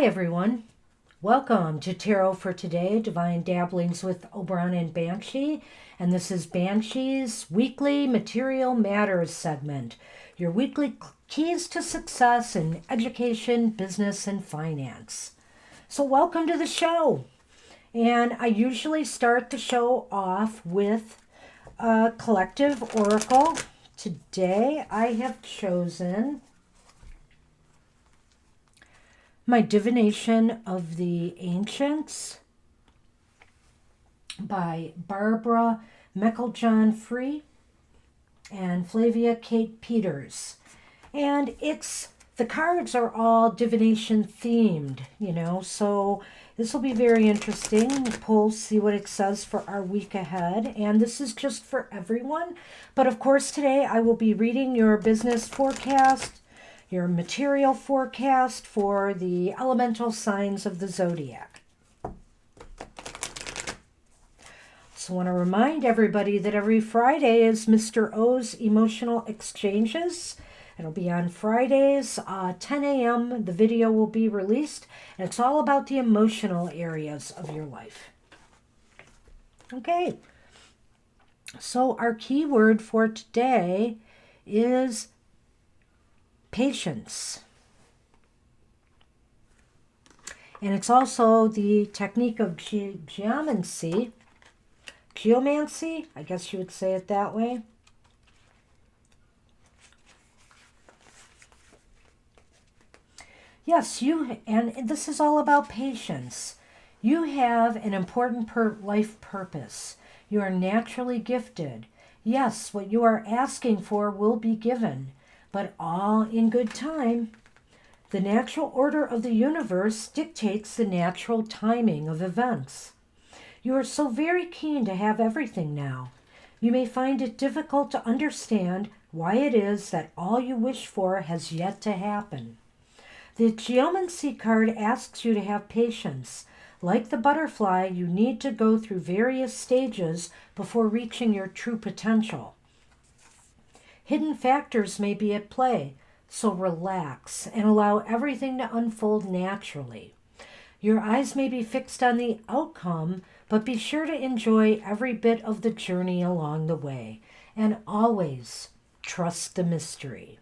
Hi, everyone. Welcome to Tarot for Today, Divine Dabblings with Oberon and Banshee. And this is Banshee's weekly Material Matters segment, your weekly keys to success in education, business, and finance. So, welcome to the show. And I usually start the show off with a collective oracle. Today, I have chosen my Divination of the Ancients by Barbara Mecklejohn-Free and Flavia Kate Peters. And the cards are all divination themed, so this will be very interesting. Pull, see what it says for our week ahead. And this is just for everyone. But of course, today I will be reading your business forecast, your material forecast for the elemental signs of the Zodiac. So I want to remind everybody that every Friday is Mr. O's Emotional Exchanges. It'll be on Fridays, 10 a.m. The video will be released, and it's all about the emotional areas of your life. Okay, so our keyword for today is patience. And it's also the technique of geomancy, I guess you would say it that way. Yes, and this is all about patience. You have an important life purpose. You are naturally gifted. Yes, what you are asking for will be given, but all in good time. The natural order of the universe dictates the natural timing of events. You are so very keen to have everything now. You may find it difficult to understand why it is that all you wish for has yet to happen. The Geomancy card asks you to have patience. Like the butterfly, you need to go through various stages before reaching your true potential. Hidden factors may be at play, so relax and allow everything to unfold naturally. Your eyes may be fixed on the outcome, but be sure to enjoy every bit of the journey along the way, and always trust the mystery.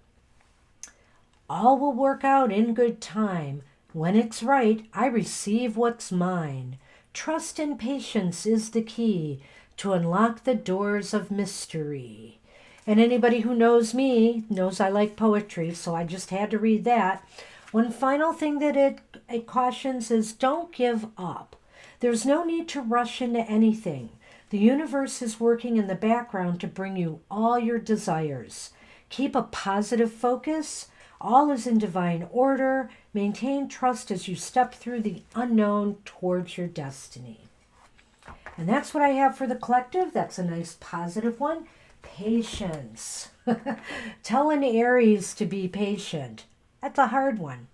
All will work out in good time. When it's right, I receive what's mine. Trust and patience is the key to unlock the doors of mystery. And anybody who knows me knows I like poetry, so I just had to read that. One final thing that it cautions is don't give up. There's no need to rush into anything. The universe is working in the background to bring you all your desires. Keep a positive focus. All is in divine order. Maintain trust as you step through the unknown towards your destiny. And that's what I have for the collective. That's a nice positive one. Patience. Tell an Aries to be patient. That's a hard one.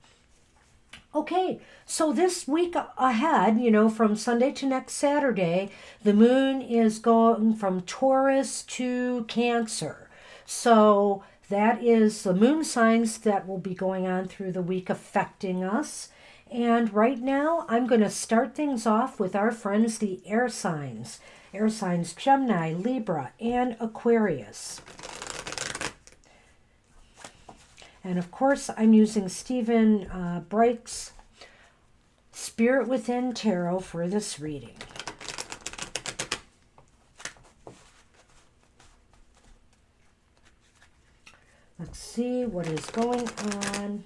Okay, so this week ahead, from Sunday to next Saturday, the moon is going from Taurus to Cancer. So that is the moon signs that will be going on through the week affecting us. And right now, I'm going to start things off with our friends, the air signs. Air signs Gemini, Libra, and Aquarius. And of course, I'm using Stephen Bright's Spirit Within Tarot for this reading. Let's see what is going on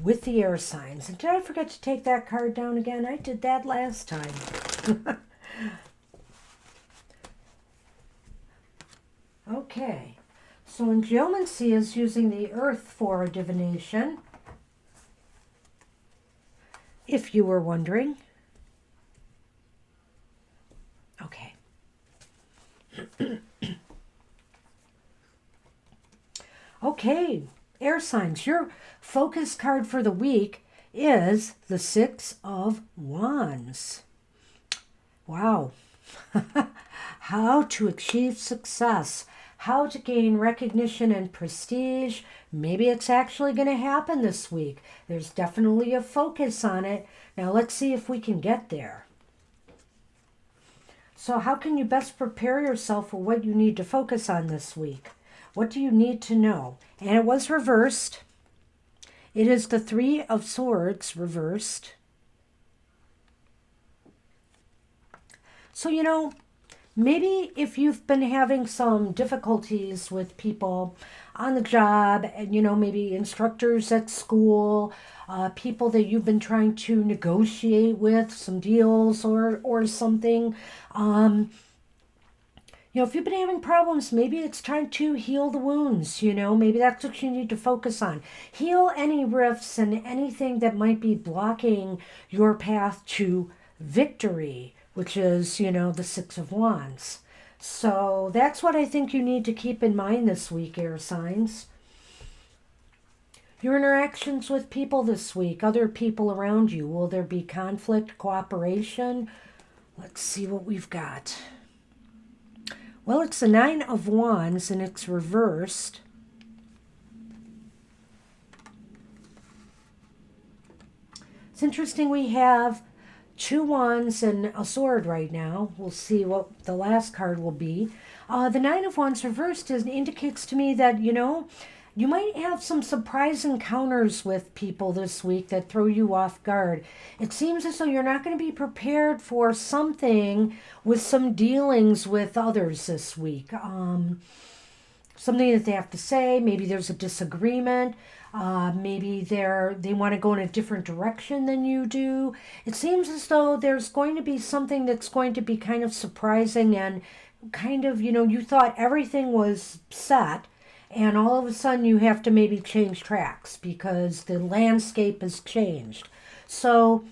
with the air signs. And did I forget to take that card down again? I did that last time. Okay. So in geomancy is using the earth for a divination, if you were wondering. Okay. Okay, air signs. Your focus card for the week is the Six of Wands. Wow. How to achieve success. how to gain recognition and prestige. Maybe it's actually going to happen this week. There's definitely a focus on it. Now let's see if we can get there. So how can you best prepare yourself for what you need to focus on this week? What do you need to know? And it was reversed. It is the Three of Swords reversed. So, maybe if you've been having some difficulties with people on the job, and maybe instructors at school, people that you've been trying to negotiate with some deals or something, if you've been having problems, maybe it's time to heal the wounds, maybe that's what you need to focus on. Heal any rifts and anything that might be blocking your path to victory, which is, the Six of Wands. So that's what I think you need to keep in mind this week, air signs. Your interactions with people this week, other people around you, will there be conflict, cooperation? Let's see what we've got. Well, it's the Nine of Wands and it's reversed. It's interesting we have 2 wands and a sword right now. We'll see what the last card will be. The Nine of Wands reversed indicates to me that, you might have some surprise encounters with people this week that throw you off guard. It seems as though you're not going to be prepared for something with some dealings with others this week. Something that they have to say. Maybe there's a disagreement. Maybe they want to go in a different direction than you do. It seems as though there's going to be something that's going to be kind of surprising and kind of, you thought everything was set. And all of a sudden you have to maybe change tracks because the landscape has changed. So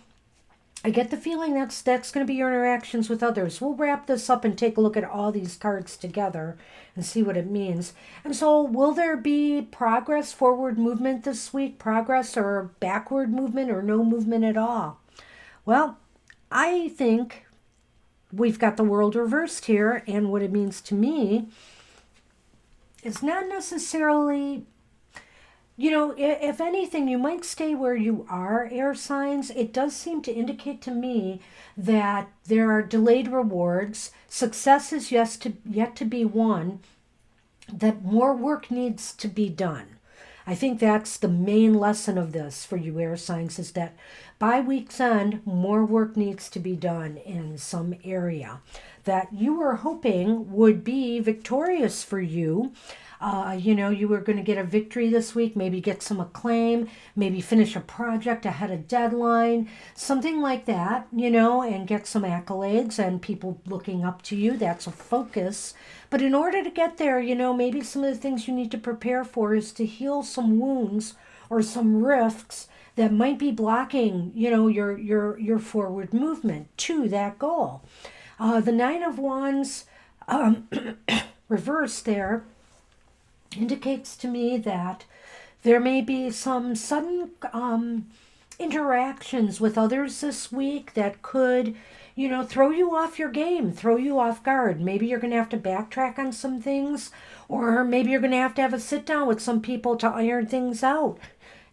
I get the feeling that's going to be your interactions with others. We'll wrap this up and take a look at all these cards together and see what it means. And so will there be progress, forward movement this week? Progress or backward movement or no movement at all? Well, I think we've got the world reversed here. And what it means to me, it's not necessarily, if anything, you might stay where you are, air signs. It does seem to indicate to me that there are delayed rewards. Success is yet to be won, that more work needs to be done. I think that's the main lesson of this for you, air signs, is that by week's end, more work needs to be done in some area that you were hoping would be victorious for you. You were going to get a victory this week, maybe get some acclaim, maybe finish a project ahead of deadline, something like that, and get some accolades and people looking up to you. That's a focus. But in order to get there, maybe some of the things you need to prepare for is to heal some wounds or some rifts that might be blocking, your forward movement to that goal. The Nine of Wands reversed there indicates to me that there may be some sudden interactions with others this week that could, throw you off your game, throw you off guard. Maybe you're going to have to backtrack on some things, or maybe you're going to have a sit down with some people to iron things out.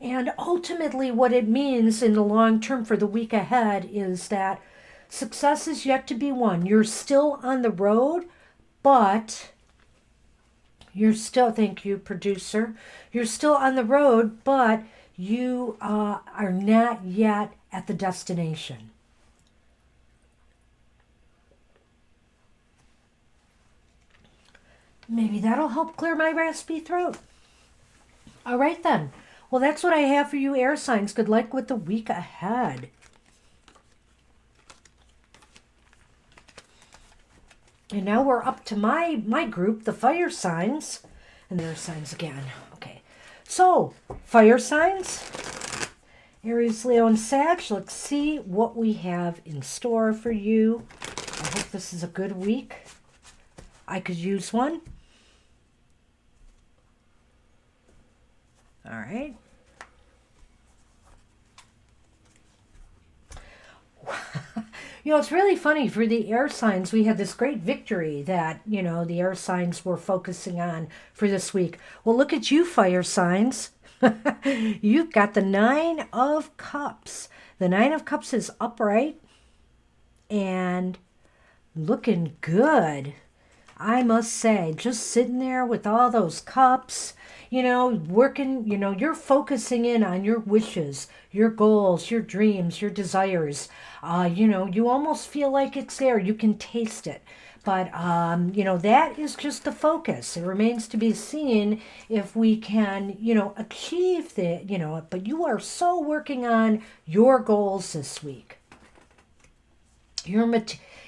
And ultimately what it means in the long term for the week ahead is that success is yet to be won. You're still on the road, but you're still, thank you, producer. You're still on the road, but you are not yet at the destination. Maybe that'll help clear my raspy throat. All right then. Well, that's what I have for you, air signs. Good luck with the week ahead. And now we're up to my group, the fire signs. And there are signs again. Okay. So, fire signs. Aries, Leo, and Sag. Let's see what we have in store for you. I hope this is a good week. I could use one. All right. It's really funny for the air signs. We had this great victory that, the air signs were focusing on for this week. Well, look at you, fire signs. You've got the Nine of Cups. The Nine of Cups is upright and looking good. I must say, just sitting there with all those cups, working, you're focusing in on your wishes, your goals, your dreams, your desires. You almost feel like it's there. You can taste it. But, that is just the focus. It remains to be seen if we can, achieve the, but you are so working on your goals this week.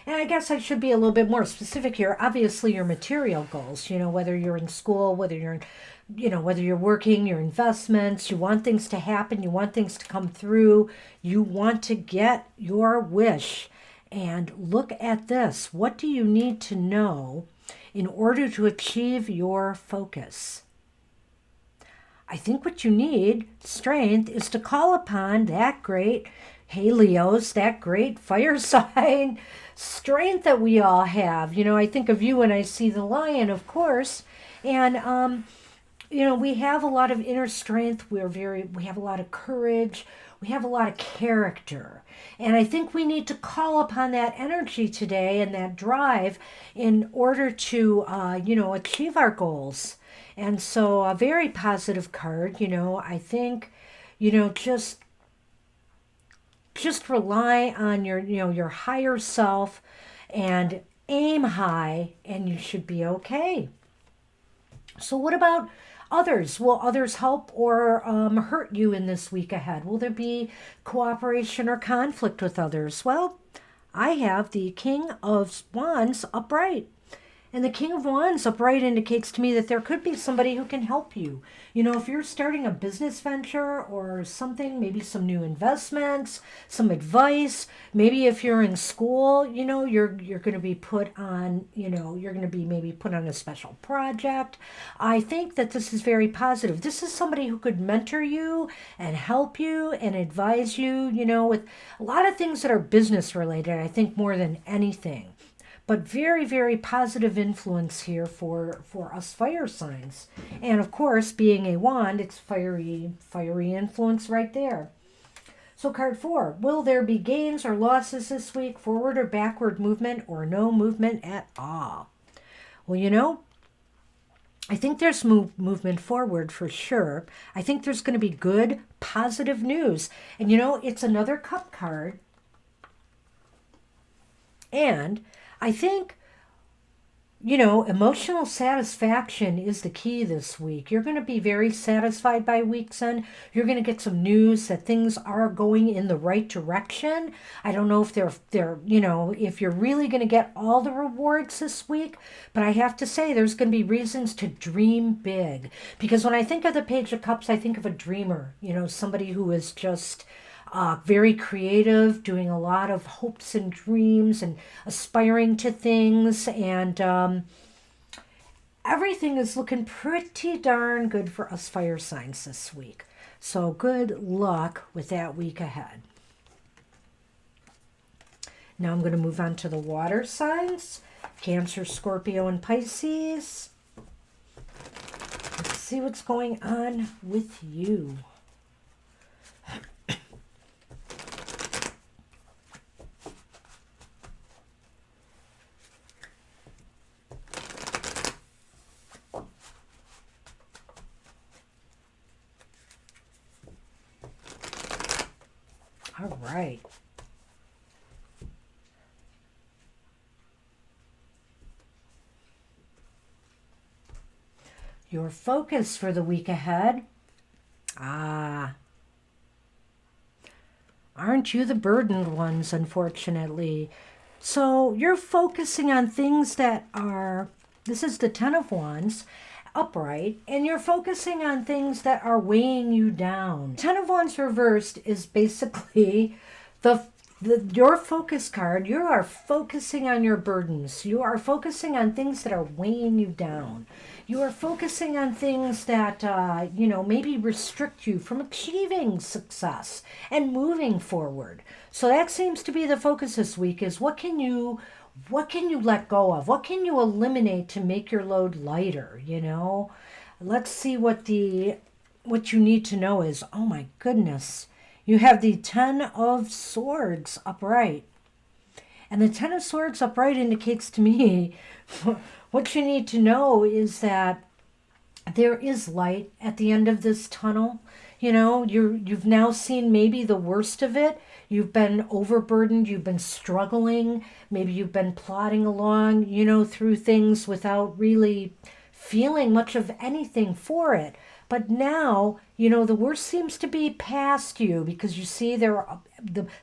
And I guess I should be a little bit more specific here. Obviously, your material goals, whether you're in school, whether you're working, your investments, you want things to happen, you want things to come through, you want to get your wish. And look at this. What do you need to know in order to achieve your focus? I think what you need, strength, is to call upon that great, hey Leos, that great fire sign strength that we all have. I think of you when I see the lion, of course. And, we have a lot of inner strength. We have a lot of courage. We have a lot of character. And I think we need to call upon that energy today and that drive in order to, achieve our goals. And so a very positive card, I think, just rely on your higher self and aim high and you should be okay. So what about others? Will others help or hurt you in this week ahead? Will there be cooperation or conflict with others? Well, I have the King of Wands upright. And the King of Wands upright indicates to me that there could be somebody who can help you. If you're starting a business venture or something, maybe some new investments, some advice, maybe if you're in school, you're going to be put on, you're going to be maybe put on a special project. I think that this is very positive. This is somebody who could mentor you and help you and advise you, with a lot of things that are business related, I think more than anything. But very, very positive influence here for us fire signs. And of course, being a wand, it's fiery influence right there. So card 4, will there be gains or losses this week, forward or backward movement, or no movement at all? Well, I think there's movement forward for sure. I think there's going to be good, positive news. And it's another cup card. And I think, emotional satisfaction is the key this week. You're going to be very satisfied by week's end. You're going to get some news that things are going in the right direction. I don't know if if you're really going to get all the rewards this week, but I have to say there's going to be reasons to dream big. Because when I think of the Page of Cups, I think of a dreamer, somebody who is just very creative, doing a lot of hopes and dreams and aspiring to things. And everything is looking pretty darn good for us fire signs this week. So good luck with that week ahead. Now I'm going to move on to the water signs. Cancer, Scorpio, and Pisces. Let's see what's going on with you. All right. Your focus for the week ahead. Aren't you the burdened ones, unfortunately? So you're focusing on things that are, this is the Ten of Wands, upright, and you're focusing on things that are weighing you down. Ten of Wands reversed is basically the Your focus card, you are focusing on your burdens. You are focusing on things that are weighing you down. You are focusing on things that, maybe restrict you from achieving success and moving forward. So that seems to be the focus this week is what can you let go of? What can you eliminate to make your load lighter, Let's see what you need to know is. Oh my goodness. You have the Ten of Swords upright. And the Ten of Swords upright indicates to me what you need to know is that there is light at the end of this tunnel. You've now seen maybe the worst of it. You've been overburdened. You've been struggling. Maybe you've been plodding along, through things without really feeling much of anything for it. But now, the worst seems to be past you because you see the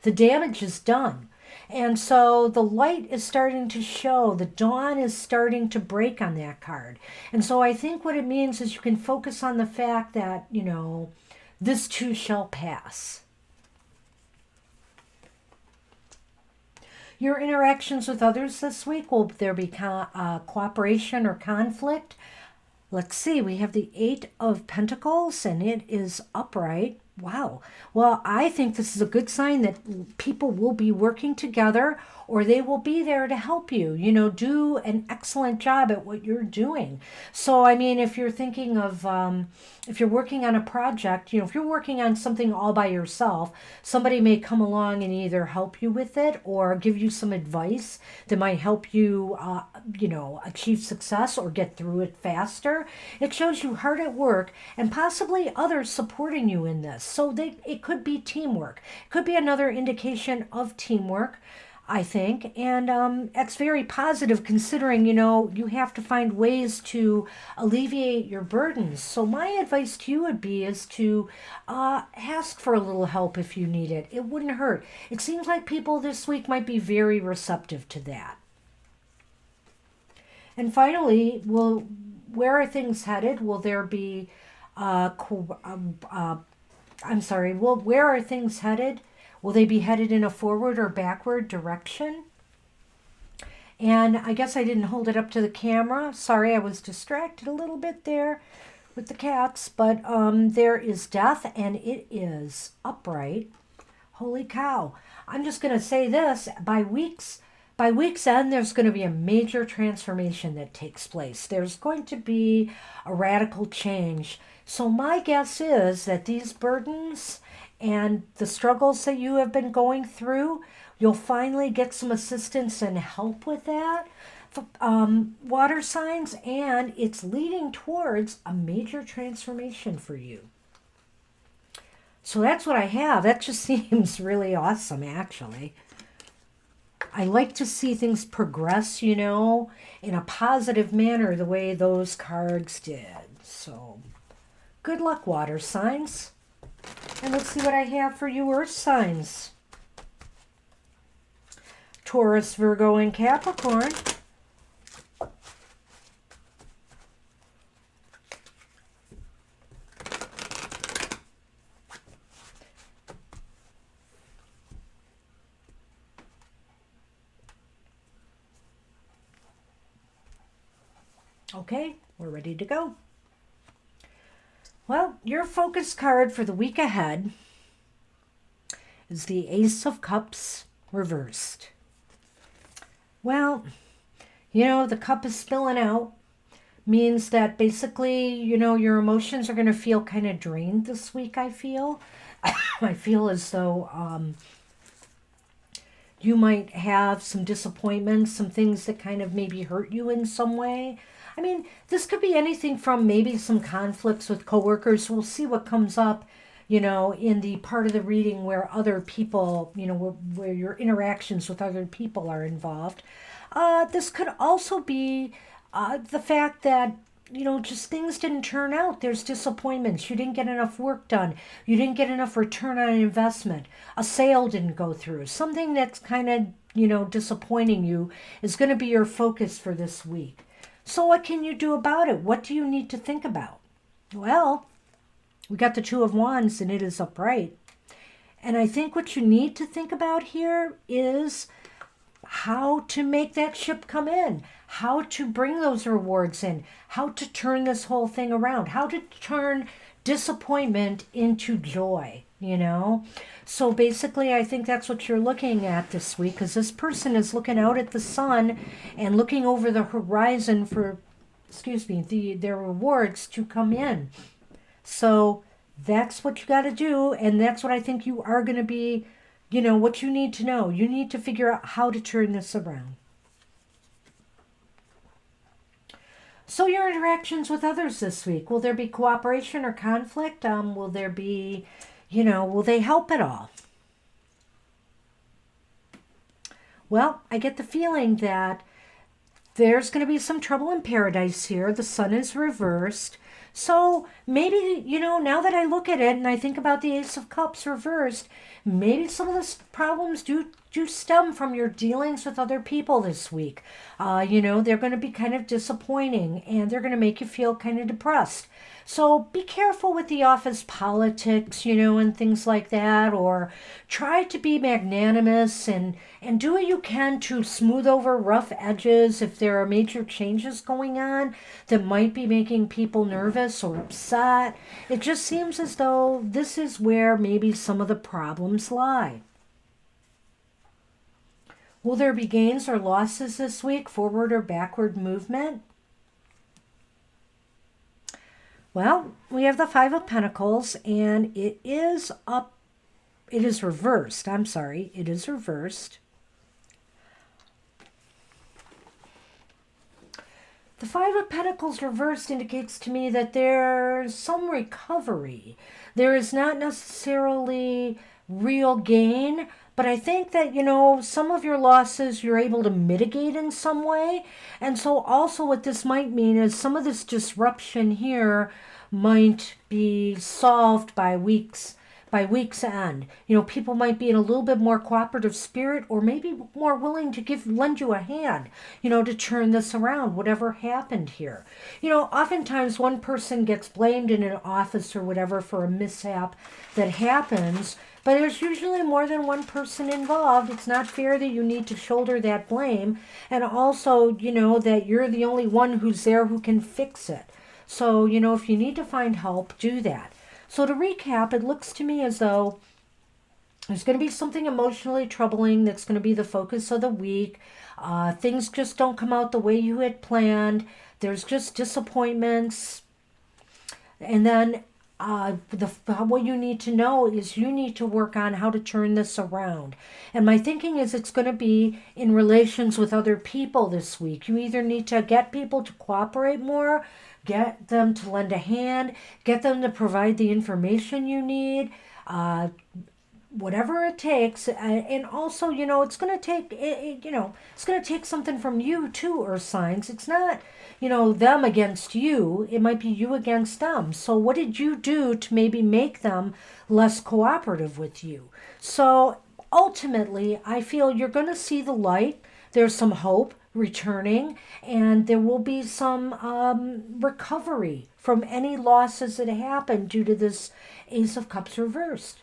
damage is done. And so the light is starting to show. The dawn is starting to break on that card. And so I think what it means is you can focus on the fact that, this too shall pass. Your interactions with others this week, will there be cooperation or conflict? Let's see, we have the Eight of Pentacles, and it is upright. Wow. Well, I think this is a good sign that people will be working together or they will be there to help you, do an excellent job at what you're doing. So, I mean, if you're thinking of, if you're working on a project, if you're working on something all by yourself, somebody may come along and either help you with it or give you some advice that might help you, achieve success or get through it faster. It shows you hard at work and possibly others supporting you in this. So it could be teamwork. It could be another indication of teamwork, I think. And it's very positive considering, you have to find ways to alleviate your burdens. So my advice to you would be is to ask for a little help if you need it. It wouldn't hurt. It seems like people this week might be very receptive to that. And finally, where are things headed? Will there be where are things headed? Will they be headed in a forward or backward direction? And I guess I didn't hold it up to the camera. Sorry, I was distracted a little bit there with the cats. But there is death, and it is upright. Holy cow. I'm just going to say this. By week's end, there's going to be a major transformation that takes place. There's going to be a radical change. So my guess is that these burdens and the struggles that you have been going through, you'll finally get some assistance and help with that. Water signs, and it's leading towards a major transformation for you. So that's what I have. That just seems really awesome, actually. I like to see things progress, in a positive manner the way those cards did. So good luck, water signs. And let's see what I have for you, earth signs. Taurus, Virgo, and Capricorn. Okay, we're ready to go. Well, your focus card for the week ahead is the Ace of Cups reversed. Well, the cup is spilling out. Means that basically, your emotions are going to feel kind of drained this week, I feel. I feel as though you might have some disappointments, some things that kind of maybe hurt you in some way. I mean, this could be anything from maybe some conflicts with coworkers. We'll see what comes up, in the part of the reading where other people, where your interactions with other people are involved. This could also be the fact that, just things didn't turn out. There's disappointments. You didn't get enough work done. You didn't get enough return on investment. A sale didn't go through. Something that's kind of, disappointing you is going to be your focus for this week. So what can you do about it? What do you need to think about? Well, we got the Two of Wands, and it is upright. And I think what you need to think about here is how to make that ship come in, how to bring those rewards in, how to turn this whole thing around, how to turn disappointment into joy, you know? So basically, I think that's what you're looking at this week, because this person is looking out at the sun and looking over the horizon for, their rewards to come in. So that's what you got to do, and that's what I think you are going to be, what you need to know. You need to figure out how to turn this around. So your interactions with others this week, will there be cooperation or conflict? Will there be, will they help at all? Well, I get the feeling that there's going to be some trouble in paradise here. The sun is reversed. So maybe, now that I look at it and I think about the Ace of Cups reversed, maybe some of the problems do stem from your dealings with other people this week. They're going to be kind of disappointing and they're going to make you feel kind of depressed. So be careful with the office politics, and things like that, or try to be magnanimous and do what you can to smooth over rough edges if there are major changes going on that might be making people nervous or upset. It just seems as though this is where maybe some of the problems lie. Will there be gains or losses this week, forward or backward movement? Well, we have the Five of Pentacles, and it is reversed. It is reversed. The Five of Pentacles reversed indicates to me that there's some recovery. There is not necessarily real gain, but I think that, some of your losses you're able to mitigate in some way. And so also what this might mean is some of this disruption here might be solved by week's end. People might be in a little bit more cooperative spirit, or maybe more willing to lend you a hand, to turn this around, whatever happened here. Oftentimes one person gets blamed in an office or whatever for a mishap that happens, but there's usually more than one person involved. It's not fair that you need to shoulder that blame, and also, that you're the only one who's there who can fix it. So, if you need to find help, do that. So to recap, it looks to me as though there's going to be something emotionally troubling that's going to be the focus of the week. Things just don't come out the way you had planned. There's just disappointments. And then what you need to know is you need to work on how to turn this around. And my thinking is it's going to be in relations with other people this week. You either need to get people to cooperate more, get them to lend a hand, get them to provide the information you need, whatever it takes. And also, it's going to take, it's going to take something from you too, Earth signs. It's not, them against you. It might be you against them. So what did you do to maybe make them less cooperative with you? So ultimately, I feel you're going to see the light. There's some hope returning, and there will be some recovery from any losses that happened due to this Ace of Cups reversed.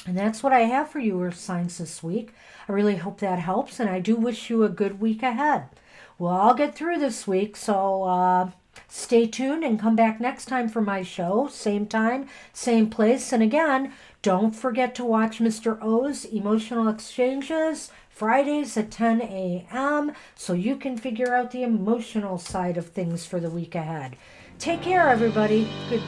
And that's what I have for you, Earth signs, this week. I really hope that helps, and I do wish you a good week ahead. Well, I'll get through this week, so stay tuned and come back next time for my show. Same time, same place. And again, don't forget to watch Mr. O's Emotional Exchanges Fridays at 10 a.m. so you can figure out the emotional side of things for the week ahead. Take care, everybody. Good.